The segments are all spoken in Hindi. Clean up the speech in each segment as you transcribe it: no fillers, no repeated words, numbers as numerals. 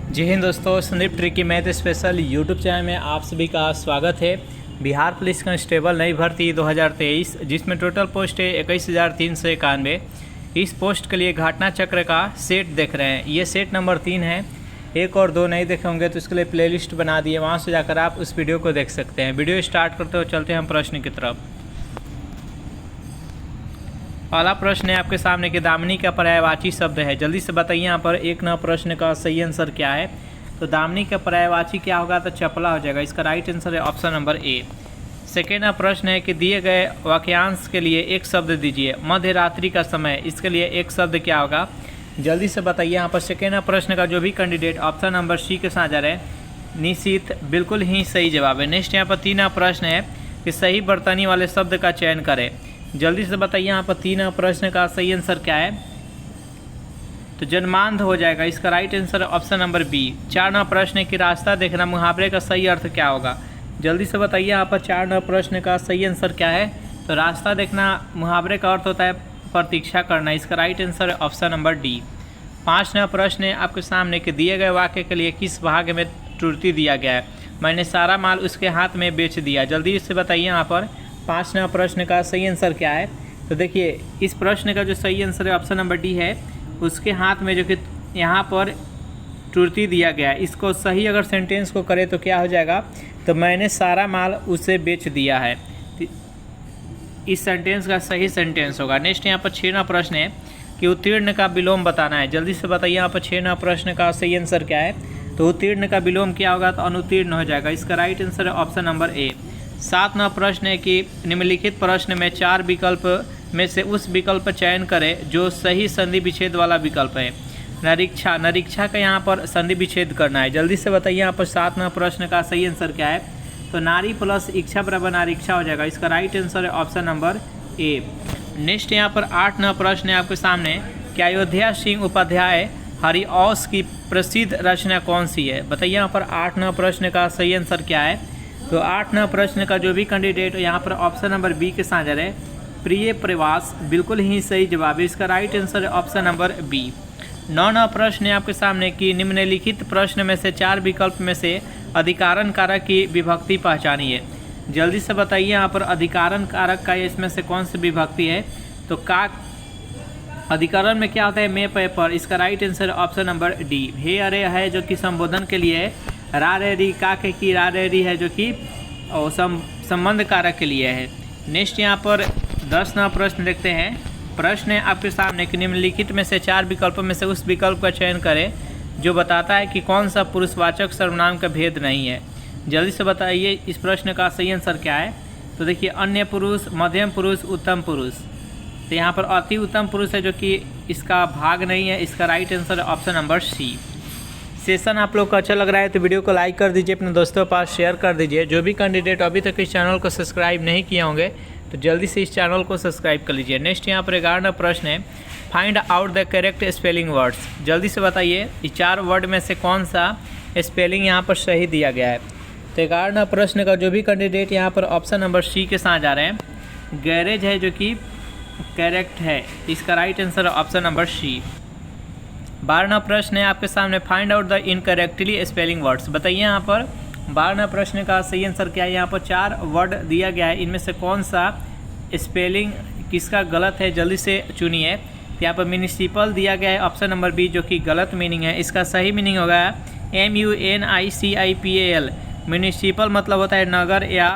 जी हिंद दोस्तों, Sandeep tricky math special YouTube channel में आप सभी का स्वागत है। बिहार पुलिस कांस्टेबल नई भर्ती 2023 जिसमें टोटल पोस्ट है 21,391। इस पोस्ट के लिए घटना चक्र का सेट देख रहे हैं। ये सेट नंबर 3 है। 1 और 2 नहीं देखे होंगे तो इसके लिए प्लेलिस्ट बना दिए, वहाँ से जाकर आप उस वीडियो को देख सकते हैं। वीडियो स्टार्ट करते हुए चलते हैं हम प्रश्न की तरफ। पहला प्रश्न है आपके सामने कि दामिनी का पर्यायवाची शब्द है। जल्दी से बताइए यहाँ पर 1 नंबर प्रश्न का सही आंसर क्या है। तो दामिनी का पर्यायवाची क्या होगा, तो चपला हो जाएगा। इसका राइट आंसर है ऑप्शन नंबर ए। सेकेंड प्रश्न है कि दिए गए वाक्यांश के लिए एक शब्द दीजिए। मध्य रात्रि का समय, इसके लिए एक शब्द क्या होगा, जल्दी से बताइए। यहाँ पर सेकेंड प्रश्न का जो भी कैंडिडेट ऑप्शन नंबर सी के साथ जा रहे हैं, निश्चित बिल्कुल ही सही जवाब है। नेक्स्ट यहाँ पर 3 प्रश्न है कि सही बर्तनी वाले शब्द का चयन करें। जल्दी से बताइए यहाँ पर 3 प्रश्न का सही आंसर क्या है, तो जन्मांध हो जाएगा। इसका right answer option number B. 4 प्रश्न है कि रास्ता देखना मुहावरे का सही अर्थ क्या होगा। जल्दी से बताइए यहाँ पर 4 प्रश्न का सही आंसर क्या है। तो रास्ता देखना मुहावरे का अर्थ होता है प्रतीक्षा करना। इसका राइट आंसर है ऑप्शन नंबर डी। 5 प्रश्न है आपके सामने कि दिए गए वाक्य के लिए किस भाग में त्रुटि दिया गया है। मैंने सारा माल उसके हाथ में बेच दिया। जल्दी से बताइए यहाँ पर 5 प्रश्न का सही आंसर क्या है। तो देखिए इस प्रश्न का जो सही आंसर है ऑप्शन नंबर डी है। उसके हाथ में जो कि यहाँ पर त्रुटि दिया गया है, इसको सही अगर सेंटेंस को करे तो क्या हो जाएगा, तो मैंने सारा माल उसे बेच दिया है। इस सेंटेंस का सही सेंटेंस होगा। नेक्स्ट यहाँ पर 6 प्रश्न है कि उत्तीर्ण का विलोम बताना है। जल्दी से बताइए यहाँ पर 6 प्रश्न का सही आंसर क्या है। तो उत्तीर्ण का विलोम क्या होगा, तो अनुत्तीर्ण हो जाएगा। इसका राइट आंसर है ऑप्शन नंबर ए। 7 प्रश्न है कि निम्नलिखित प्रश्न में 4 विकल्प में से उस विकल्प पर चयन करें जो सही संधि विच्छेद वाला विकल्प है। नरीक्षा का यहाँ पर संधि विच्छेद करना है। जल्दी से बताइए यहाँ पर 7 प्रश्न का सही आंसर क्या है। तो नारी प्लस इच्छा बराबर नारीक्षा हो जाएगा। इसका राइट आंसर है ऑप्शन नंबर ए। नेक्स्ट यहाँ पर 8 प्रश्न है आपके सामने कि अयोध्या सिंह उपाध्याय हरिऔस की प्रसिद्ध रचना कौन सी है। बताइए यहाँ पर 8 प्रश्न का सही आंसर क्या है। तो 8 प्रश्न का जो भी कैंडिडेट यहाँ पर ऑप्शन नंबर बी के साथ जा रहे हैं, प्रिय प्रवास, बिल्कुल ही सही जवाब है। इसका राइट आंसर है ऑप्शन नंबर बी। 9 प्रश्न है आपके सामने कि निम्नलिखित प्रश्न में से 4 विकल्प में से अधिकारण कारक की विभक्ति पहचानिए। जल्दी से बताइए यहाँ पर अधिकारण कारक का इसमें से कौन सी विभक्ति है। तो का अधिकरण में क्या होता है, में पर। इसका right answer option number D. हे अरे है जो कि संबोधन के लिए है। रा रे री का के की रा रे री है जो कि संबंध कारक के लिए है। नेक्स्ट यहाँ पर 10 प्रश्न देखते हैं। प्रश्न है आपके सामने कि निम्नलिखित में से 4 विकल्पों में से उस विकल्प का चयन करें जो बताता है कि कौन सा पुरुषवाचक सर्वनाम का भेद नहीं है। जल्दी से बताइए इस प्रश्न का सही आंसर क्या है। तो देखिए अन्य पुरुष, मध्यम पुरुष, उत्तम पुरुष। तो यहाँ पर अति उत्तम पुरुष है जो कि इसका भाग नहीं है। इसका राइट आंसर है ऑप्शन नंबर सी। सेशन आप लोग को अच्छा लग रहा है तो वीडियो को लाइक कर दीजिए, अपने दोस्तों के पास शेयर कर दीजिए। जो भी कैंडिडेट अभी तक इस चैनल को सब्सक्राइब नहीं किए होंगे तो जल्दी से इस चैनल को सब्सक्राइब कर लीजिए। नेक्स्ट यहाँ पर 11 प्रश्न है, find out the correct spelling words. जल्दी से बताइए इस 4 वर्ड में से कौन सा स्पेलिंग यहाँ पर सही दिया गया है। तो 11 प्रश्न का जो भी कैंडिडेट यहाँ पर ऑप्शन नंबर सी के साथ जा रहे हैं, गैरेज है जो कि करेक्ट है। इसका राइट आंसर है ऑप्शन नंबर सी। 12 प्रश्न है आपके सामने, find out the incorrectly spelling words. बताइए यहाँ पर 12 प्रश्न का सही आंसर क्या है। यहाँ पर 4 वर्ड दिया गया है, इनमें से कौन सा स्पेलिंग किसका गलत है, जल्दी से चुनिए। यहाँ पर म्यूनिसिपल दिया गया है ऑप्शन नंबर बी जो कि गलत मीनिंग है। इसका सही मीनिंग होगा MUNICIPAL। म्यूनिसिपल मतलब होता है नगर या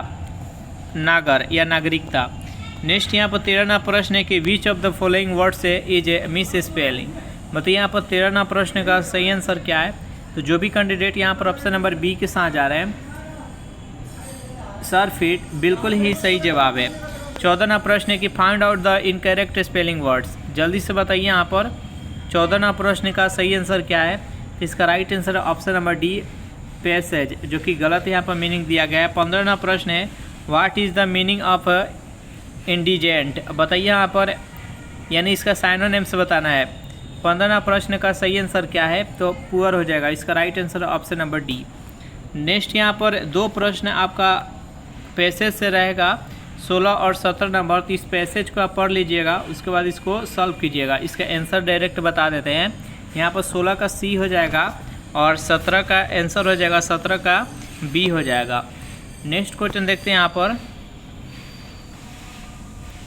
नागर या नागरिकता। नेक्स्ट यहाँ पर 13 प्रश्न है कि which of the following word से इज ए मिस स्पेलिंग। बताइए यहाँ पर 13 प्रश्न का सही आंसर क्या है। तो जो भी कैंडिडेट यहाँ पर ऑप्शन नंबर बी के साथ जा रहे हैं, सर फिट, बिल्कुल ही सही जवाब है। 14 प्रश्न है कि find out the incorrect spelling words. जल्दी से बताइए यहाँ पर 14 प्रश्न का सही आंसर क्या है। इसका राइट आंसर है ऑप्शन नंबर डी, पैसेज, जो कि गलत यहाँ पर मीनिंग दिया गया है। 15 प्रश्न है, what is the meaning of indigent. बताइए यहाँ पर, यानी इसका साइनोनिम से बताना है। 15 प्रश्न का सही आंसर क्या है, तो पुअर हो जाएगा। इसका right answer option number D. Next यहाँ पर 2 प्रश्न आपका पैसेज से रहेगा, 16 और 17 नंबर। तो इस पैसेज को आप पढ़ लीजिएगा, उसके बाद इसको सॉल्व कीजिएगा। इसका आंसर डायरेक्ट बता देते हैं। यहाँ पर 16 का सी हो जाएगा और 17 का आंसर हो जाएगा 17 का बी हो जाएगा। नेक्स्ट क्वेश्चन देखते हैं यहाँ पर,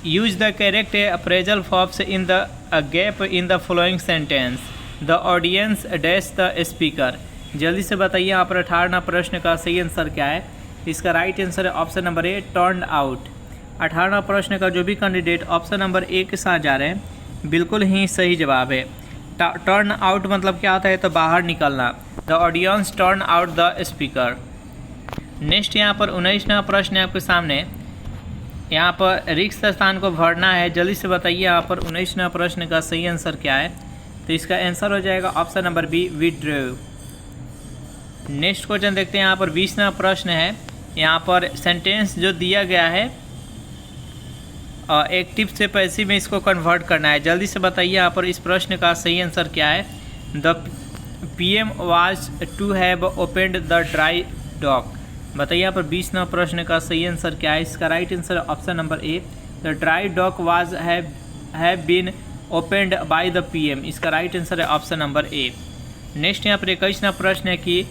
use the correct appraisal forms in the gap in the following sentence, the audience dash the speaker. जल्दी से बताइए यहाँ पर 18वां प्रश्न का सही आंसर क्या है। इसका राइट आंसर है option number A, turn out. 18वां प्रश्न का जो भी कैंडिडेट ऑप्शन नंबर ए के साथ जा रहे हैं बिल्कुल ही सही जवाब है। टर्न आउट मतलब क्या होता है, तो बाहर निकलना। The audience turn out the speaker. Next यहाँ पर 19वां प्रश्न है आपके सामने, यहाँ पर रिक्त स्थान को भरना है। जल्दी से बताइए यहाँ पर 19वां प्रश्न का सही आंसर क्या है। तो इसका आंसर हो जाएगा option number B, withdraw. Next question देखते हैं यहाँ पर 20वां प्रश्न है। यहाँ पर सेंटेंस जो दिया गया है एक्टिव से पैसिव में इसको कन्वर्ट करना है। जल्दी से बताइए यहाँ पर इस प्रश्न का सही आंसर क्या है। The PM was to have opened the dry dock. बताइए यहाँ पर 20वां प्रश्न का सही आंसर क्या है। इसका right answer option number A, the dry dock was have been opened by the PM। इसका राइट आंसर है ऑप्शन नंबर ए। नेक्स्ट यहाँ पर 21वां प्रश्न है कि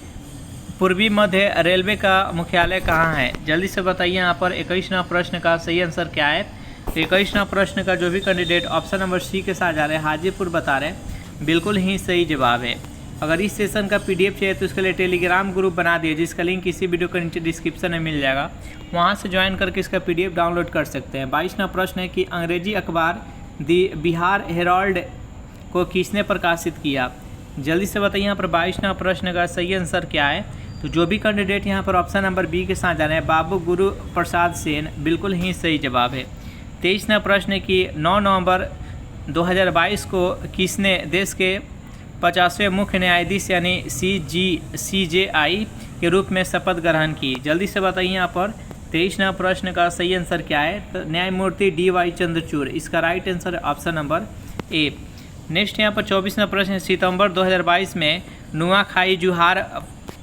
पूर्वी मध्य रेलवे का मुख्यालय कहाँ है। जल्दी से बताइए यहाँ पर 21वां प्रश्न का सही आंसर क्या है। 21वां प्रश्न का जो भी कैंडिडेट ऑप्शन नंबर सी के साथ जा रहे हैं, हाजीपुर बता रहे हैं, बिल्कुल ही सही जवाब है। अगर इस सेशन का PDF चाहिए तो उसके लिए टेलीग्राम ग्रुप बना दिए, जिसका लिंक इसी वीडियो के नीचे डिस्क्रिप्शन में मिल जाएगा। वहाँ से ज्वाइन करके इसका PDF डाउनलोड कर सकते हैं। 22वां प्रश्न है कि अंग्रेजी अखबार दी बिहार हेराल्ड को किसने प्रकाशित किया। जल्दी से बताइए यहाँ पर 22वां प्रश्न का सही आंसर क्या है। तो जो भी कैंडिडेट यहाँ पर ऑप्शन नंबर बी के साथ जा रहे हैं, बाबू गुरु प्रसाद सेन, बिल्कुल ही सही जवाब है। 23वां प्रश्न है कि 9 नवंबर 2022 को किसने देश के 50वें मुख्य न्यायाधीश यानी CJI के रूप में शपथ ग्रहण की। जल्दी से बताइए यहाँ पर 23वां प्रश्न का सही आंसर क्या है। तो न्यायमूर्ति DY चंद्रचूड़। इसका राइट आंसर है ऑप्शन नंबर ए। नेक्स्ट यहाँ पर 24वां प्रश्न, सितंबर 2022 में नुआखाई जुहार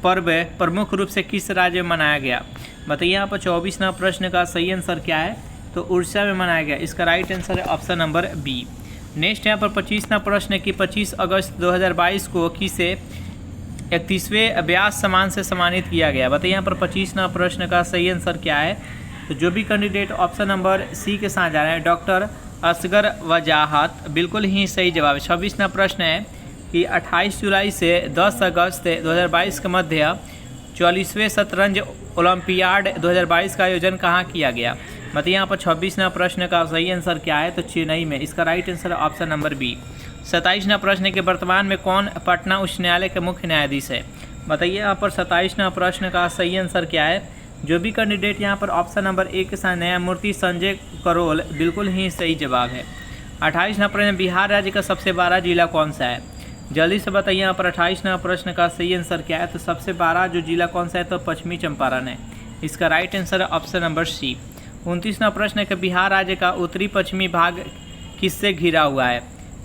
पर्व प्रमुख रूप से किस राज्य में मनाया गया। बताइए यहाँ पर 24वां प्रश्न का सही आंसर क्या है। तो उड़ीसा में मनाया गया। इसका राइट आंसर है ऑप्शन नंबर बी। नेक्स्ट यहाँ पर 25वां प्रश्न है कि 25 अगस्त 2022 को किसे 31वें व्यास सम्मान से सम्मानित किया गया। बताइए यहाँ पर 25वां प्रश्न का सही आंसर क्या है। तो जो भी कैंडिडेट ऑप्शन नंबर सी के साथ जा रहे हैं, डॉक्टर असगर वजाहत, बिल्कुल ही सही जवाब है। 26वां प्रश्न है कि 28 जुलाई से 10 अगस्त 2022 के मध्य 44वें शतरंज ओलंपियाड 2022 का आयोजन कहाँ किया गया। बताइए यहाँ पर 26वां प्रश्न का सही आंसर क्या है। तो चेन्नई में। इसका राइट आंसर है ऑप्शन नंबर बी। 27वां प्रश्न है कि वर्तमान में कौन पटना उच्च न्यायालय के मुख्य न्यायाधीश है। बताइए यहाँ पर 27वां प्रश्न का सही आंसर क्या है। जो भी कैंडिडेट यहाँ पर ऑप्शन नंबर ए के साथ न्यायमूर्ति संजय करोल, बिल्कुल ही सही जवाब है। 28वां प्रश्न, बिहार राज्य का सबसे बड़ा जिला कौन सा है। जल्दी से बताइए यहाँ पर 28वां प्रश्न का सही आंसर क्या है। तो सबसे बड़ा जो जिला कौन सा है, तो पश्चिमी चंपारण है। इसका राइट आंसर है ऑप्शन नंबर सी। 29वां प्रश्न है कि बिहार राज्य का उत्तरी पश्चिमी भाग किससे घिरा हुआ है।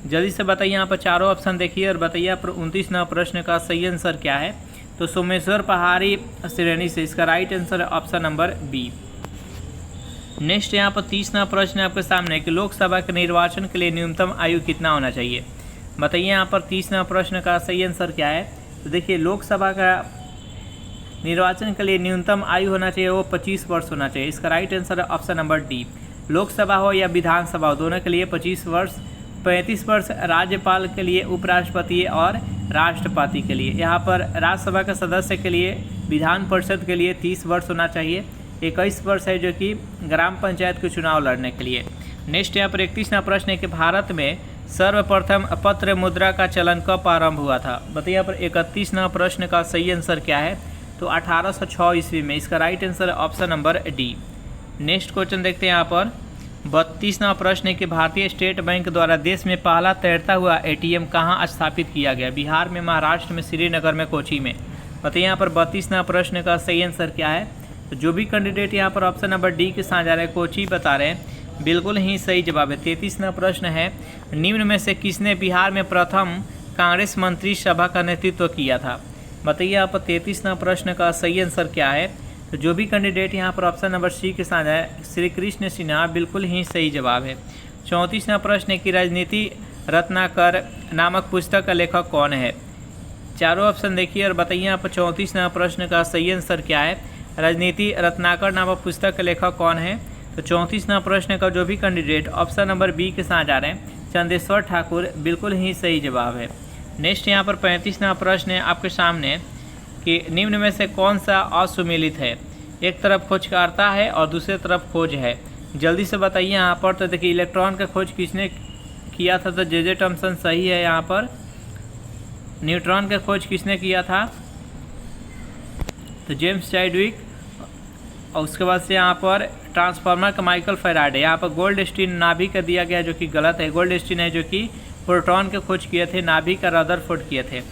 जल्दी से बताइए यहाँ पर चारों ऑप्शन देखिए और बताइए यहाँ पर 29वां प्रश्न का सही आंसर क्या है। तो सोमेश्वर पहाड़ी श्रेणी से। इसका राइट आंसर है ऑप्शन नंबर बी। नेक्स्ट यहाँ पर 30वां प्रश्न है आपके सामने कि लोकसभा के निर्वाचन के लिए न्यूनतम आयु कितना होना चाहिए। बताइए यहाँ पर 30वां प्रश्न का सही आंसर क्या है। तो देखिए, लोकसभा का निर्वाचन के लिए न्यूनतम आयु होना चाहिए वो 25 वर्ष होना चाहिए। इसका राइट आंसर है ऑप्शन नंबर डी। लोकसभा हो या विधानसभा हो, दोनों के लिए 25 वर्ष। 35 वर्ष राज्यपाल के लिए, उपराष्ट्रपति और राष्ट्रपति के लिए। यहाँ पर राज्यसभा के सदस्य के लिए, विधान परिषद के लिए 30 वर्ष होना चाहिए। 21 वर्ष है जो कि ग्राम पंचायत के चुनाव लड़ने के लिए। नेक्स्ट यहाँ पर 31वां प्रश्न है कि भारत में सर्वप्रथम पत्र मुद्रा का चलन कब प्रारंभ हुआ था। बताइए यहाँ पर 31वां प्रश्न का सही आंसर क्या है। तो 1806 ईस्वी में। इसका राइट आंसर है option number D. Next question देखते हैं यहाँ पर 32वां प्रश्न है कि भारतीय स्टेट बैंक द्वारा देश में पहला तैरता हुआ ATM कहाँ स्थापित किया गया। बिहार में, महाराष्ट्र में, श्रीनगर में, कोची में। बताइए यहाँ पर 32वां प्रश्न का सही आंसर क्या है। तो जो भी कैंडिडेट यहाँ पर ऑप्शन नंबर डी के साथ जा रहे हैं, कोची बता रहे हैं, बिल्कुल ही सही जवाब है। 33वां प्रश्न है, निम्न में से किसने बिहार में प्रथम कांग्रेस मंत्री सभा का नेतृत्व किया था। बताइए यहाँ पर 33वां प्रश्न का सही आंसर क्या है। तो जो भी कैंडिडेट यहाँ पर ऑप्शन नंबर सी के साथ है, श्री कृष्ण सिन्हा, बिल्कुल ही सही जवाब है। 34वां प्रश्न है कि राजनीति रत्नाकर नामक पुस्तक का लेखक कौन है। चारों ऑप्शन देखिए और बताइए यहाँ पर 34 नंबर प्रश्न का सही आंसर क्या है। राजनीति रत्नाकर नामक पुस्तक के लेखक कौन है? तो 34 नंबर प्रश्न का जो भी कैंडिडेट ऑप्शन नंबर बी के साथ जा रहे हैं चंदेश्वर ठाकुर, बिल्कुल ही सही जवाब है। नेक्स्ट यहाँ पर 35 नंबर प्रश्न है आपके सामने कि निम्न में से कौन सा असुमेलित है? एक तरफ खोजकर्ता है और दूसरी तरफ खोज है, जल्दी से बताइए यहाँ पर। तो देखिए इलेक्ट्रॉन का खोज किसने किया था? तो जे थॉमसन सही है यहाँ पर। न्यूट्रॉन का खोज किसने किया था? तो जेम्स चैडविक। और उसके बाद से यहाँ पर ट्रांसफार्मर का माइकल फैराडे। यहाँ पर गोल्ड स्टीन नाभिक का दिया गया जो कि गलत है। गोल्ड स्टीन है जो कि प्रोटॉन के खोज किए थे, नाभिक का रदरफोर्ड किए थे।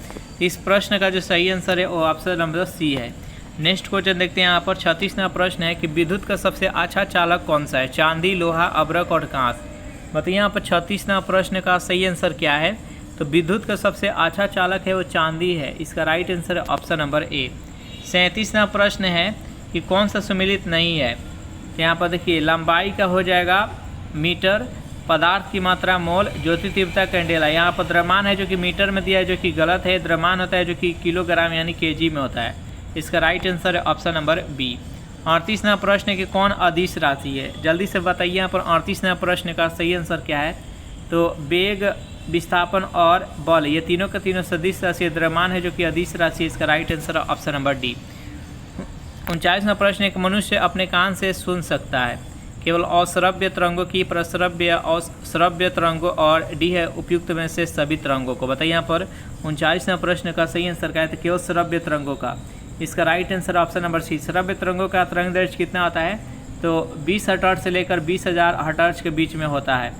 इस प्रश्न का जो सही आंसर है वो ऑप्शन नंबर सी है। नेक्स्ट क्वेश्चन देखते हैं यहाँ पर 36 नंबर प्रश्न है कि विद्युत का सबसे अच्छा चालक कौन सा है? चांदी, लोहा, अब्रक और कांस। बताइए यहाँ पर 36 नंबर प्रश्न का सही आंसर क्या है? तो विद्युत का सबसे अच्छा चालक है वो चांदी है। इसका राइट आंसर है ऑप्शन नंबर ए। 37 नंबर प्रश्न है कि कौन सा सुमेलित नहीं है? तो यहाँ पर देखिए लंबाई का हो जाएगा मीटर, पदार्थ की मात्रा मोल, ज्योति तीव्रता कैंडेला। यहाँ पर द्रव्यमान है जो कि मीटर में दिया है जो कि गलत है। द्रव्यमान होता है जो कि किलोग्राम यानी केजी में होता है। इसका राइट आंसर है ऑप्शन नंबर बी। 38 नंबर प्रश्न है कि कौन अदिश राशि है? जल्दी से बताइए यहाँ पर 38 नंबर प्रश्न का सही आंसर क्या है? तो वेग, विस्थापन और बल, ये तीनों का तीनों सदिश राशि द्रव्यमान है जो कि अदिश राशि। इसका राइट आंसर है ऑप्शन नंबर डी। 39 नंबर प्रश्न है कि मनुष्य अपने कान से सुन सकता है केवल अश्रव्य तरंगों की, प्रश्रव्य और श्रव्य तरंगों, और डी है उपयुक्त में से सभी तरंगों को। बताइए यहाँ पर 39 नंबर प्रश्न का सही आंसर क्या है? तो केवल श्रव्य तरंगों का। इसका right answer option number C. श्रव्य तरंगों का तरंग दैर्ध्य कितना होता है? तो 20 हर्ट्ज से लेकर 20,000 हर्ट्ज के बीच में होता है।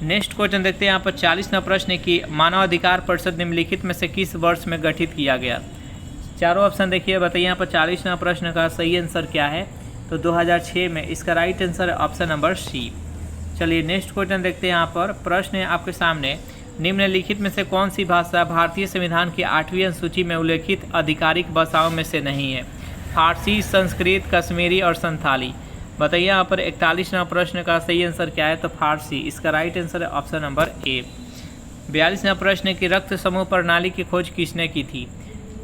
नेक्स्ट क्वेश्चन देखते हैं यहाँ पर 40 नंबर प्रश्न की मानव अधिकार परिषद निम्नलिखित में से किस वर्ष में गठित किया गया? चारों ऑप्शन देखिए। बताइए यहाँ पर 40 नंबर प्रश्न का सही आंसर क्या है? तो 2006 में। इसका राइट आंसर है ऑप्शन नंबर सी। चलिए नेक्स्ट क्वेश्चन देखते हैं। यहाँ पर प्रश्न है आपके सामने निम्नलिखित में से कौन सी भाषा भारतीय संविधान की 8वीं अनुसूची में उल्लेखित आधिकारिक भाषाओं में से नहीं है? फारसी, संस्कृत, कश्मीरी और संथाली। बताइए यहाँ पर 41 नंबर प्रश्न का सही आंसर क्या है? तो फारसी। इसका राइट आंसर है ऑप्शन नंबर ए। 42 नंबर प्रश्न की रक्त समूह प्रणाली की खोज किसने की थी?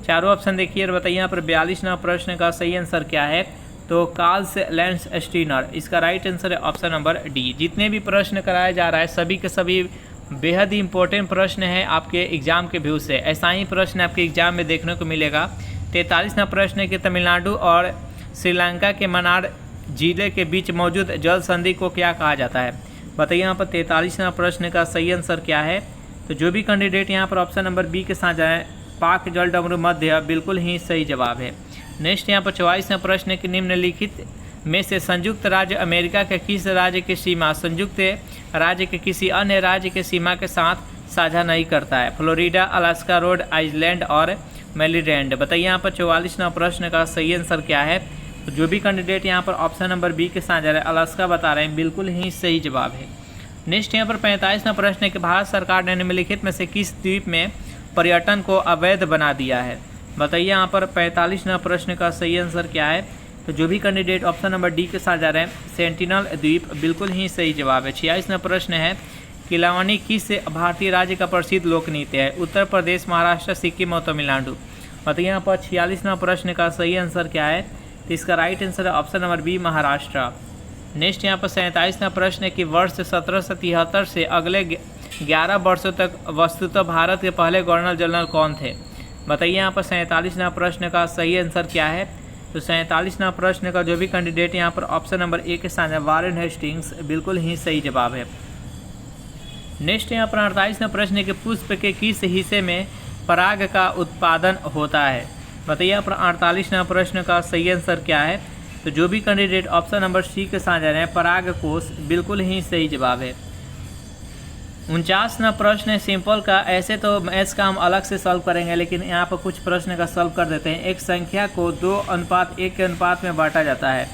चारों ऑप्शन देखिए और बताइए यहाँ पर 42 नंबर प्रश्न का सही आंसर क्या है? तो कार्ल लैंस स्टीनर। इसका राइट आंसर है ऑप्शन नंबर डी। जितने भी प्रश्न कराया जा रहा है सभी के सभी बेहद ही इंपॉर्टेंट प्रश्न है आपके एग्जाम के व्यू से। ऐसा ही प्रश्न आपके एग्जाम में देखने को मिलेगा। 43 नंबर प्रश्न है कि तमिलनाडु और श्रीलंका के मन्नार जिले के बीच मौजूद जल संधि को क्या कहा जाता है? बताइए यहाँ पर 43 नंबर प्रश्न का सही आंसर क्या है? तो जो भी कैंडिडेट यहाँ पर ऑप्शन नंबर बी के साथ जाए, पाक जल डमरू मध्य, बिल्कुल ही सही जवाब है। नेक्स्ट यहाँ पर 44 नंबर प्रश्न है कि निम्नलिखित में से संयुक्त राज्य अमेरिका के किस राज्य की सीमा संयुक्त राज्य के किसी अन्य राज्य के सीमा के साथ साझा नहीं करता है? फ्लोरिडा, अलास्का, रोड आइलैंड और मैरीलैंड। बताइए यहाँ पर 44 नंबर प्रश्न का सही आंसर क्या है? तो जो भी कैंडिडेट यहाँ पर ऑप्शन नंबर बी के साथ जा रहे हैं, अलास्का बता रहे हैं, बिल्कुल ही सही जवाब है। नेक्स्ट यहाँ पर 45 नंबर प्रश्न है कि भारत सरकार ने निम्नलिखित में से किस द्वीप में पर्यटन को अवैध बना दिया है? बताइए यहाँ पर 45 नंबर प्रश्न का सही आंसर क्या है? तो जो भी कैंडिडेट ऑप्शन नंबर डी के साथ जा रहे हैं, सेंटिनल द्वीप, बिल्कुल ही सही जवाब है। 46 नंबर प्रश्न है कि लावणी किस भारतीय राज्य का प्रसिद्ध लोक नृत्य है? उत्तर प्रदेश, महाराष्ट्र, सिक्किम और तमिलनाडु। बताइए यहाँ पर 46 नंबर प्रश्न का सही आंसर क्या है? तो इसका राइट आंसर है option number B, Maharashtra. Next यहाँ पर 47 नंबर प्रश्न है कि वर्ष 1773 से अगले 11 वर्षों तक वस्तुतः भारत के पहले गवर्नर जनरल कौन थे? बताइए यहाँ पर 47 नंबर प्रश्न का सही आंसर क्या है? तो 47 नंबर प्रश्न का जो भी कैंडिडेट यहाँ पर ऑप्शन नंबर ए के साथ है, वारेन हेस्टिंग्स, बिल्कुल ही सही जवाब है। नेक्स्ट यहाँ पर 48 नंबर प्रश्न है कि पुष्प के किस हिस्से में पराग का उत्पादन होता है? बताइए यहाँ पर 48 नंबर प्रश्न का सही आंसर क्या है? तो जो भी कैंडिडेट ऑप्शन नंबर सी के साथ जा रहे हैं, पराग कोष, बिल्कुल ही सही जवाब है। 49 नंबर प्रश्न है सिंपल का। ऐसे तो मैथ्स का हम अलग से सॉल्व करेंगे, लेकिन यहाँ पर कुछ प्रश्न का सॉल्व कर देते हैं। एक संख्या को 2:1 के अनुपात में बांटा जाता है।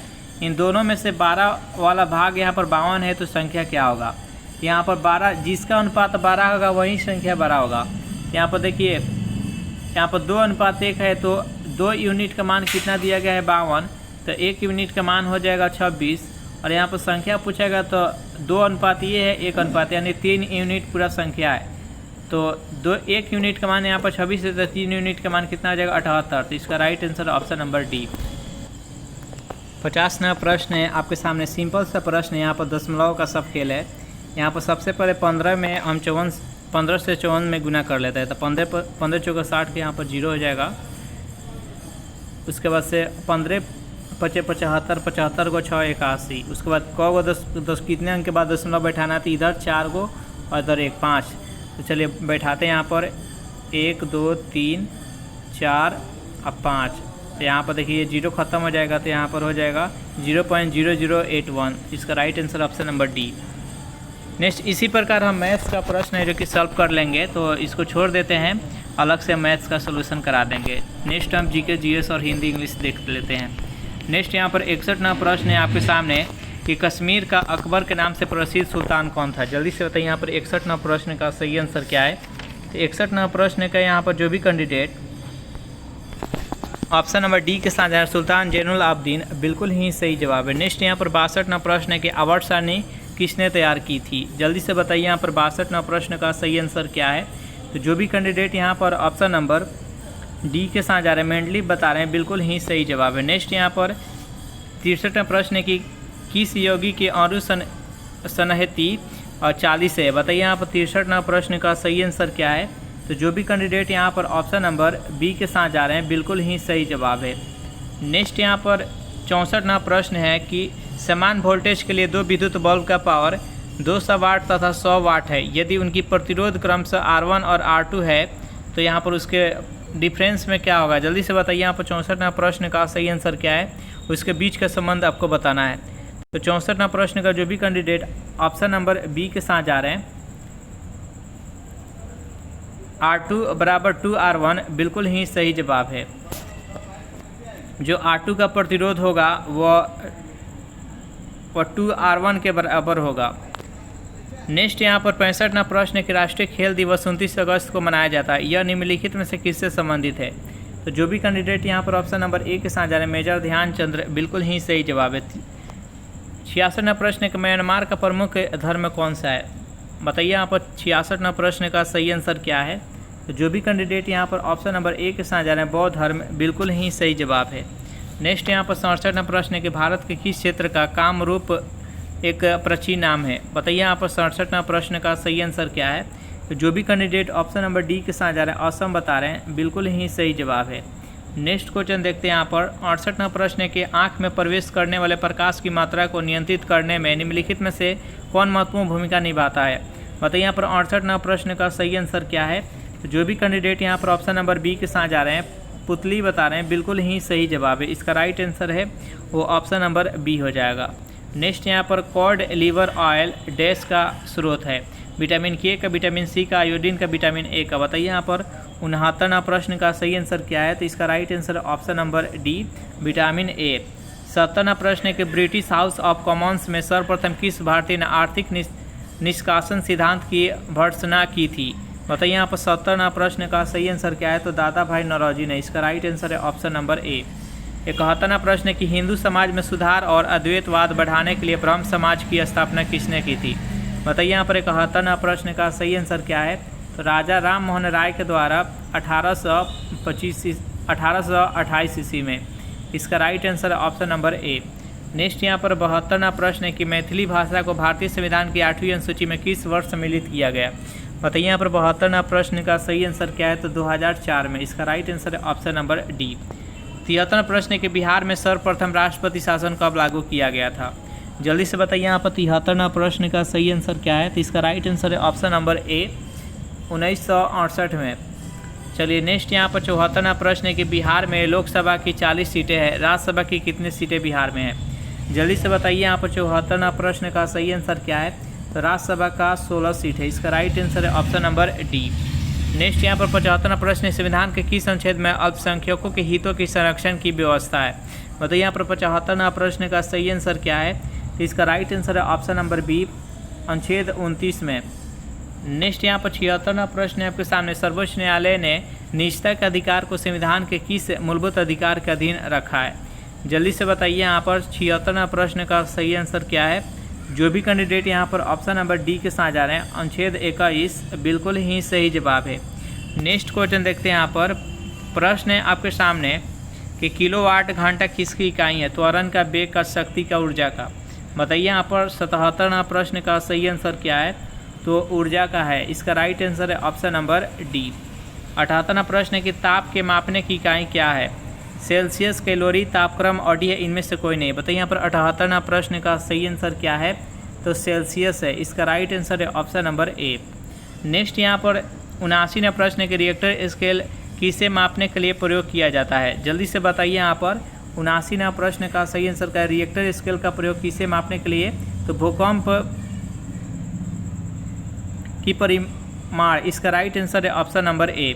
इन दोनों में से 12 वाला भाग यहाँ पर 52 है, तो संख्या क्या होगा? यहाँ पर 12, जिसका अनुपात 12 होगा वही संख्या 12 होगा। यहाँ पर देखिए, यहाँ पर 2:1 है, तो 2 यूनिट का मान कितना दिया गया है? 52। तो 1 यूनिट का मान हो जाएगा 26। और यहाँ पर संख्या पूछेगा तो 2 अनुपात ये है, 1 अनुपात, यानी 3 यूनिट पूरा संख्या है। तो 1 यूनिट का मान यहाँ पर 26 है, तो 3 यूनिट का मान कितना आ जाएगा 78। तो इसका right answer option number D. 50वां प्रश्न है आपके सामने, सिंपल सा प्रश्न है। यहाँ पर दशमलव का सब खेल है। यहाँ पर सबसे पहले 15 में हम 15 से 54 में गुना कर लेते हैं, तो 15 चौका 60 के यहाँ पर 0 हो जाएगा। उसके बाद से 15 पचे 75, 75 को 6 81। उसके बाद क को 10 कितने अंक के बाद दशमलव बैठाना, तो इधर 4 को और इधर 1 5। तो चलिए बैठाते हैं यहाँ पर 1 2 3 4 और 5। तो यहाँ पर देखिए 0 ख़त्म हो जाएगा, तो यहाँ पर हो जाएगा 0.0081। इसका right answer option number D. Next इसी प्रकार हम मैथ्स का प्रश्न है जो कि सॉल्व कर लेंगे, तो इसको छोड़ देते हैं, अलग से मैथ्स का सोल्यूशन करा देंगे। नेक्स्ट हम जीके जीएस और हिंदी इंग्लिश देख लेते हैं। नेक्स्ट यहाँ पर 61वां प्रश्न है आपके सामने कि कश्मीर का अकबर के नाम से प्रसिद्ध सुल्तान कौन था। जल्दी से बताइए यहाँ पर 61वां प्रश्न का सही आंसर क्या है। तो 61वां प्रश्न का यहाँ पर जो भी कैंडिडेट ऑप्शन नंबर डी के साथ है सुल्तान जैनुल आबदीन, बिल्कुल ही सही जवाब है। नेक्स्ट यहाँ पर 62वां प्रश्न है कि आवर्त सारणी किसने तैयार की थी। जल्दी से बताइए यहाँ पर 62वां प्रश्न का सही आंसर क्या है। तो जो भी कैंडिडेट यहाँ पर ऑप्शन नंबर डी के साथ जा रहे हैं, मेंडली बता रहे हैं, बिल्कुल ही सही जवाब है। नेक्स्ट यहाँ पर 63वां प्रश्न है कि किस योगी की आयु सनहती और 40 है। बताइए यहाँ पर 63वां प्रश्न का सही आंसर क्या है। तो जो भी कैंडिडेट यहाँ पर ऑप्शन नंबर बी के साथ जा रहे हैं, बिल्कुल ही सही जवाब है। नेक्स्ट यहाँ पर 64वां प्रश्न है कि समान वोल्टेज के लिए दो विद्युत बल्ब का पावर 200 वाट तथा 100 वाट है। यदि उनकी प्रतिरोध क्रमशः R1 और R2 है, तो यहाँ पर उसके डिफरेंस में क्या होगा। जल्दी से बताइए यहाँ पर 64वां प्रश्न का सही आंसर क्या है, उसके बीच का संबंध आपको बताना है। तो 64वां प्रश्न का जो भी कैंडिडेट ऑप्शन नंबर बी के साथ जा रहे हैं, R2 बराबर 2R1, बिल्कुल ही सही जवाब है। जो R2 का प्रतिरोध होगा वह 2R1 के बराबर होगा। नेक्स्ट यहाँ पर 65वां प्रश्न है कि राष्ट्रीय खेल दिवस 29 अगस्त को मनाया जाता है। यह निम्नलिखित में से किससे संबंधित है। तो जो भी कैंडिडेट यहाँ पर ऑप्शन नंबर ए के साथ जा रहे हैं, मेजर ध्यानचंद्र, बिल्कुल ही सही जवाब है। 66वां प्रश्न है कि म्यांमार का प्रमुख धर्म कौन सा है। बताइए यहाँ पर 66वां प्रश्न का सही आंसर क्या है। तो जो भी कैंडिडेट यहाँ पर ऑप्शन नंबर ए के साथ जा रहे हैं, बौद्ध धर्म, बिल्कुल ही सही जवाब है। नेक्स्ट यहाँ पर 67वां प्रश्न है कि भारत के किस क्षेत्र का कामरूप एक प्राचीन नाम है। बताइए यहाँ पर 67वां प्रश्न का सही आंसर क्या है। तो जो भी कैंडिडेट ऑप्शन नंबर डी के साथ जा रहे हैं, असम बता रहे हैं, बिल्कुल ही सही जवाब है। नेक्स्ट क्वेश्चन देखते हैं यहाँ पर 68वां प्रश्न है कि आँख में प्रवेश करने वाले प्रकाश की मात्रा को नियंत्रित करने में निम्नलिखित में से कौन महत्वपूर्ण भूमिका निभाता है। बताइए यहाँ पर 68वां प्रश्न का सही आंसर क्या है। तो जो भी कैंडिडेट यहाँ पर ऑप्शन नंबर बी के साथ जा रहे हैं, पुतली बता रहे हैं, बिल्कुल ही सही जवाब है। इसका राइट आंसर है वो ऑप्शन नंबर बी हो जाएगा। नेक्स्ट यहाँ पर कॉड लिवर ऑयल डैश का स्रोत है। विटामिन के का, विटामिन सी का, आयोडीन का, विटामिन ए का। बताइए यहाँ पर 69वां प्रश्न का सही आंसर क्या है। तो इसका right answer option number D, vitamin A. 70वां प्रश्न है कि ब्रिटिश हाउस ऑफ कॉमन्स में सर्वप्रथम किस भारतीय ने आर्थिक निष्कासन सिद्धांत की भर्त्सना की थी। बताइए यहाँ पर 70वां प्रश्न का सही आंसर क्या है। तो दादा भाई नौरोजी ने। इसका राइट आंसर है ऑप्शन नंबर ए। 71वां प्रश्न है कि हिंदू समाज में सुधार और अद्वैतवाद बढ़ाने के लिए ब्रह्म समाज की स्थापना किसने की थी। बताइए यहाँ पर 71वां प्रश्न का सही आंसर क्या है। तो राजा राम मोहन राय के द्वारा 1828 ईस्वी में। इसका राइट आंसर है ऑप्शन नंबर ए। नेक्स्ट यहाँ पर 72वां प्रश्न है कि मैथिली भाषा को भारतीय संविधान की 8वीं अनुसूची में किस वर्ष सम्मिलित किया गया। बताइए यहाँ पर 72वां प्रश्न का सही आंसर क्या है। तो 2004 में। इसका राइट आंसर है ऑप्शन नंबर डी। 73वां प्रश्न है कि बिहार में सर्वप्रथम राष्ट्रपति शासन कब लागू किया गया था। जल्दी से बताइए यहाँ पर 73वां प्रश्न का सही आंसर क्या है। तो इसका राइट आंसर है ऑप्शन नंबर ए, 1968 में। चलिए नेक्स्ट यहाँ पर 74वां प्रश्न है कि बिहार में लोकसभा की 40 सीटें हैं, राज्यसभा की कितनी सीटें बिहार में हैं। जल्दी से बताइए यहाँ पर 74वां प्रश्न का सही आंसर क्या है। तो राज्यसभा का 16 सीट है। इसका राइट आंसर है ऑप्शन नंबर डी। नेक्स्ट यहाँ पर 75वां प्रश्न, संविधान के किस अनुच्छेद में अल्पसंख्यकों के हितों के संरक्षण की व्यवस्था है। बताइए यहाँ पर 75वां प्रश्न का सही आंसर क्या है। तो इसका राइट आंसर है ऑप्शन नंबर बी, अनुच्छेद 29 में। नेक्स्ट यहाँ पर 76वां प्रश्न है आपके सामने, सर्वोच्च न्यायालय ने निजता के अधिकार को संविधान के किस मूलभूत अधिकार के अधीन रखा है। जल्दी से बताइए यहाँ पर 76वां प्रश्न का सही आंसर क्या है। जो भी कैंडिडेट यहाँ पर ऑप्शन नंबर डी के साथ जा रहे हैं, अनुच्छेद 21 बिल्कुल ही सही जवाब है। नेक्स्ट क्वेश्चन देखते हैं यहाँ पर। प्रश्न है आपके सामने कि किलोवाट घंटा किसकी इकाई है? त्वरण का, वेग का, शक्ति का, ऊर्जा का। बताइए यहाँ पर 77वां प्रश्न का सही आंसर क्या है? तो ऊर्जा का है। इसका राइट आंसर है ऑप्शन नंबर डी। 78वां प्रश्न है कि ताप के मापने की इकाई क्या है? सेल्सियस, कैलोरी, तापक्रम, ऑडी है, इनमें से कोई नहीं। बताइए यहाँ पर 78वां प्रश्न का सही आंसर क्या है? तो सेल्सियस है। इसका राइट आंसर है ऑप्शन नंबर ए। नेक्स्ट यहाँ पर 79वां प्रश्न के रिएक्टर स्केल किसे मापने के लिए प्रयोग किया जाता है? जल्दी से बताइए यहाँ पर 79वां प्रश्न का सही आंसर का रिएक्टर स्केल का प्रयोग किसे मापने के लिए? तो भूकंप की परिमाण। इसका राइट आंसर है ऑप्शन नंबर ए।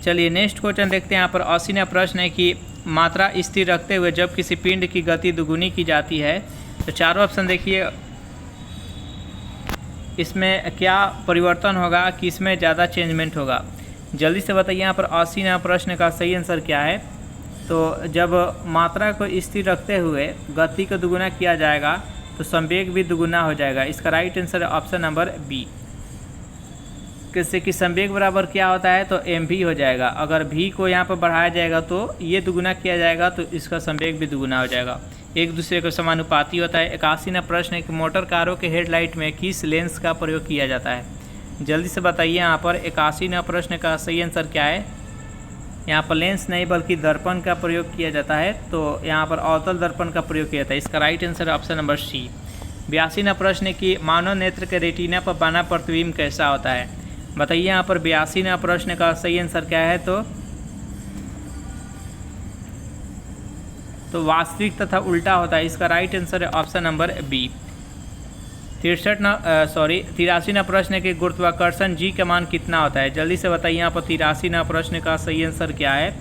चलिए नेक्स्ट क्वेश्चन देखते हैं यहाँ पर। 80वां प्रश्न है कि मात्रा स्थिर रखते हुए जब किसी पिंड की गति दुगुनी की जाती है तो चारों ऑप्शन देखिए, इसमें क्या परिवर्तन होगा, किसमें ज़्यादा चेंजमेंट होगा? जल्दी से बताइए यहाँ पर 80वां प्रश्न का सही आंसर क्या है? तो जब मात्रा को स्थिर रखते हुए गति को दुगुना किया जाएगा तो संवेग भी दुगुना हो जाएगा। इसका राइट आंसर है ऑप्शन नंबर बी। किससे कि संवेग बराबर क्या होता है? तो mv हो जाएगा। अगर v को यहाँ पर बढ़ाया जाएगा तो ये दुगुना किया जाएगा तो इसका संवेग भी दुगुना हो जाएगा, एक दूसरे को समानुपाती होता है। 81वां प्रश्न है कि मोटर कारों के हेडलाइट में किस लेंस का प्रयोग किया जाता है? जल्दी से बताइए यहाँ पर 81वां प्रश्न का सही आंसर क्या है? यहाँ पर लेंस नहीं बल्कि दर्पण का प्रयोग किया जाता है, तो यहाँ पर अवतल दर्पण का प्रयोग किया जाता है। इसका राइट आंसर है ऑप्शन नंबर सी। 82वां प्रश्न है कि मानव नेत्र के रेटिना पर बना प्रतिबिंब कैसा होता है? बताइए यहाँ पर 82वां प्रश्न का सही आंसर क्या है? तो वास्तविक तथा उल्टा होता है। इसका राइट आंसर है ऑप्शन नंबर बी। 83वां प्रश्न है कि गुरुत्वाकर्षण जी का मान कितना होता है? जल्दी से बताइए यहाँ पर 83वां प्रश्न का सही आंसर क्या है?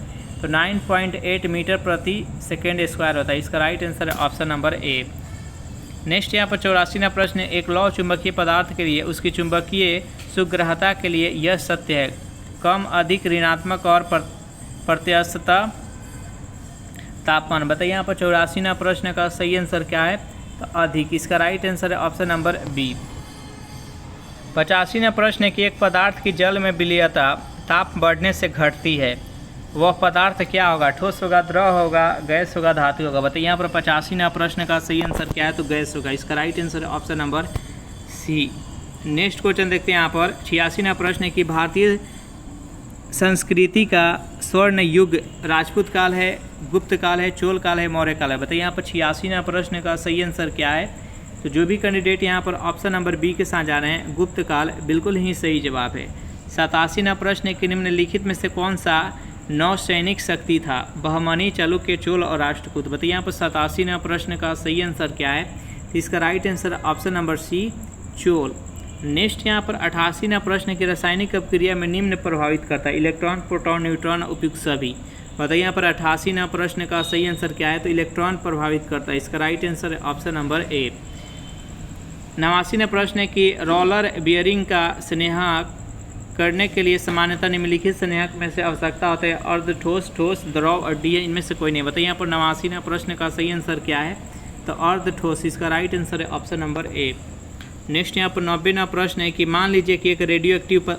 तो 9.8 मीटर प्रति सेकेंड स्क्वायर होता है। इसका राइट आंसर है ऑप्शन नंबर ए। नेक्स्ट यहाँ पर 84वां प्रश्न है, एक लौह चुंबकीय पदार्थ के लिए उसकी चुंबकीय सुग्रहता के लिए यह सत्य है, कम, अधिक, ऋणात्मक और प्रत्यास्थता तापमान। बताइए यहाँ पर 84वां प्रश्न का सही आंसर क्या है? तो अधिक। इसका राइट आंसर है ऑप्शन नंबर बी। 85वां प्रश्न है कि एक पदार्थ की जल में विलीयता ताप बढ़ने से घटती है, वह पदार्थ क्या होगा? ठोस होगा, द्रव होगा, गैस होगा, धातु होगा। बताइए यहाँ पर 85वां प्रश्न का सही आंसर क्या है? तो गैस होगा। इसका राइट आंसर है option number C. Next question देखते हैं यहाँ पर। 86वां प्रश्न है कि भारतीय संस्कृति का स्वर्ण युग राजपूत काल है, गुप्त काल है, चोल काल है, मौर्य काल है। बताइए यहाँ पर 86वां प्रश्न का सही आंसर क्या है? तो जो भी कैंडिडेट यहाँ पर ऑप्शन नंबर बी के साथ जा रहे हैं, गुप्त काल, बिल्कुल ही सही जवाब है। 87वां प्रश्न है कि निम्नलिखित में से कौन सा नौसैनिक शक्ति था? बहमनी, चालुक्य, चोल और राष्ट्रकूट। बताइए यहाँ पर 87वां प्रश्न का सही आंसर क्या है? तो इसका right answer option number C, Chola. Next यहाँ पर 88वां प्रश्न की रासायनिक अपक्रिया में निम्न प्रभावित करता है? इलेक्ट्रॉन, प्रोटॉन, न्यूट्रॉन, उपयुक्त सभी। बताइए यहाँ पर 88वां प्रश्न का सही आंसर क्या है? तो इलेक्ट्रॉन प्रभावित करता है। इसका राइट आंसर है ऑप्शन नंबर ए। 89वां प्रश्न है कि रोलर बियरिंग का स्नेहक करने के लिए सामान्यतः निम्नलिखित स्नेहक में से आवश्यकता होता है? अर्ध ठोस, ठोस, द्रव और डी, इनमें से कोई नहीं। बताइए यहाँ पर 89वां प्रश्न का सही आंसर क्या है? तो अर्ध ठोस। इसका राइट आंसर है ऑप्शन नंबर ए। नेक्स्ट यहाँ पर 90वां प्रश्न है कि मान लीजिए कि एक रेडियो एक्टिव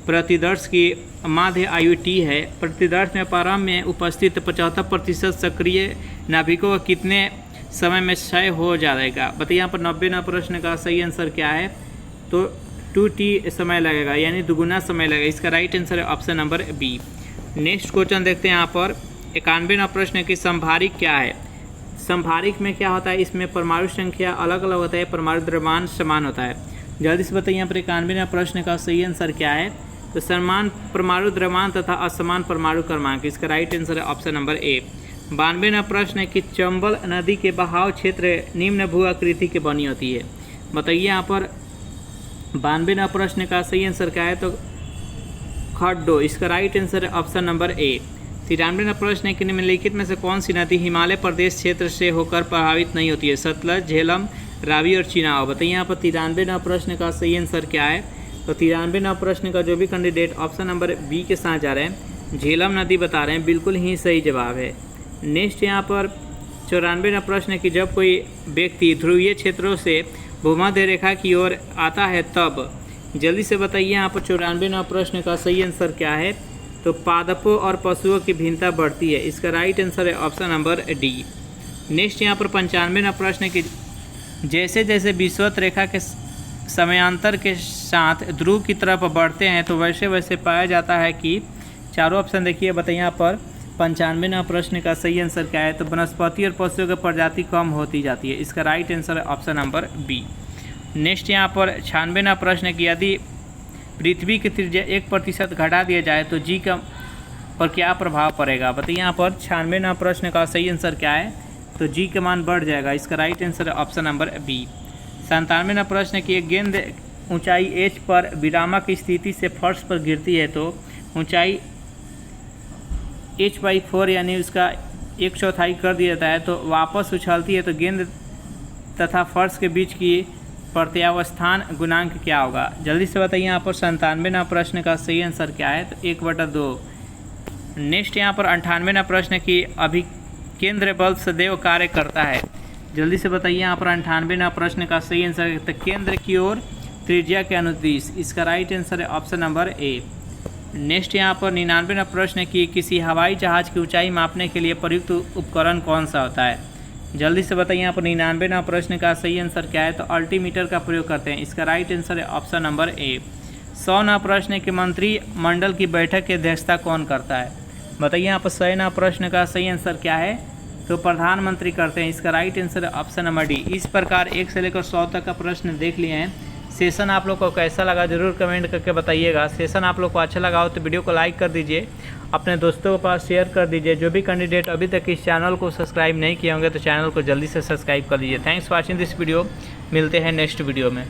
प्रतिदर्श की माध्य आयु टी है, प्रतिदर्श में प्रारंभ में उपस्थित 75% सक्रिय नाभिकों का कितने समय में क्षय हो जाएगा? बताइए यहाँ पर 90वां प्रश्न का सही आंसर क्या है? तो 2t समय लगेगा, यानी दुगुना समय लगेगा। इसका राइट आंसर है option number B. Next question देखते हैं यहाँ पर। 91वां प्रश्न है कि संभारिक क्या है? संभारिक में क्या होता है? इसमें परमाणु संख्या अलग अलग होता है, परमाणु द्रव्यमान समान होता है। जल्दी से बताइए यहाँ पर 91वां प्रश्न का सही आंसर क्या है? तो समान परमाणु द्रव्यमान तथा असमान परमाणु क्रमांक। इसका राइट आंसर है ऑप्शन नंबर ए। 92वां प्रश्न है कि चंबल नदी के बहाव क्षेत्र निम्न भू आकृति की बनी होती है। बताइए यहाँ पर 92वां प्रश्न का सही आंसर क्या है? तो खड्डो। इसका राइट आंसर है ऑप्शन नंबर ए। 93वां प्रश्न है कि निम्नलिखित में से कौन सी नदी हिमालय प्रदेश क्षेत्र से होकर प्रभावित नहीं होती है? सतलज, झेलम, रावी और चिनाब। बताइए यहाँ पर 93वां प्रश्न का सही आंसर क्या है? तो 93वां प्रश्न का जो भी कैंडिडेट ऑप्शन नंबर बी के साथ जा रहे हैं, झेलम नदी बता रहे हैं, बिल्कुल ही सही जवाब है। नेक्स्ट यहाँ पर 94वां प्रश्न है कि जब कोई व्यक्ति ध्रुवीय क्षेत्रों से भूमध्य रेखा की ओर आता है तब। जल्दी से बताइए यहाँ पर 94वां प्रश्न का सही आंसर क्या है। तो पादपों और पशुओं की भिन्नता बढ़ती है। इसका राइट आंसर है ऑप्शन नंबर डी। नेक्स्ट यहाँ पर 95वां प्रश्न की जैसे जैसे विषुवत रेखा के समयांतर के साथ ध्रुव की तरफ बढ़ते हैं तो वैसे वैसे पाया जाता है कि चारों ऑप्शन देखिए बताइए यहाँ पर 95वां प्रश्न का सही आंसर क्या है। तो वनस्पति और पशुओं की प्रजाति कम होती जाती है। इसका राइट आंसर है ऑप्शन नंबर बी। नेक्स्ट यहाँ पर 96वां प्रश्न की यदि पृथ्वी की त्रिज्या 1% घटा दिया जाए तो जी का पर क्या प्रभाव पड़ेगा। बताइए यहाँ पर 96वां प्रश्न का सही आंसर क्या है। तो जी का मान बढ़ जाएगा। इसका राइट आंसर है ऑप्शन नंबर बी। 97वां प्रश्न की एक गेंद ऊंचाई एच पर विरामक स्थिति से फर्श पर गिरती है तो ऊंचाई h/4 यानी उसका 1/4 कर दिया जाता है तो वापस उछलती है तो गेंद तथा फर्श के बीच की प्रत्यावस्थान गुणांक क्या होगा। जल्दी से बताइए यहाँ पर 97वां प्रश्न का सही आंसर क्या है। तो 1/2। नेक्स्ट यहाँ पर 98वां प्रश्न की अभिकेंद्र बल सदैव कार्य करता है। जल्दी से बताइए यहाँ पर 98वां प्रश्न का सही आंसर है। तो केंद्र की ओर त्रिज्या के अनुदिश। इसका राइट आंसर है ऑप्शन नंबर ए। नेक्स्ट यहाँ पर 99वां प्रश्न की किसी हवाई जहाज़ की ऊंचाई मापने के लिए प्रयुक्त उपकरण कौन सा होता है। जल्दी से बताइए यहाँ पर 99वां प्रश्न का सही आंसर क्या है। तो अल्टीमीटर का प्रयोग करते हैं। इसका राइट आंसर है ऑप्शन नंबर ए। 100वां प्रश्न के मंत्रिमंडल की बैठक की अध्यक्षता कौन करता है। बताइए यहाँ पर 100वां प्रश्न का सही आंसर क्या है। तो प्रधानमंत्री करते हैं। इसका राइट आंसर है ऑप्शन नंबर डी। इस प्रकार 1 से लेकर 100 तक का प्रश्न देख लिए हैं। सेशन आप लोग को कैसा लगा जरूर कमेंट करके बताइएगा। सेशन आप लोग को अच्छा लगा हो तो वीडियो को लाइक कर दीजिए, अपने दोस्तों के पास शेयर कर दीजिए। जो भी कैंडिडेट अभी तक इस चैनल को सब्सक्राइब नहीं किए होंगे तो चैनल को जल्दी से सब्सक्राइब कर दीजिए। Thanks for watching this video. मिलते हैं नेक्स्ट वीडियो में।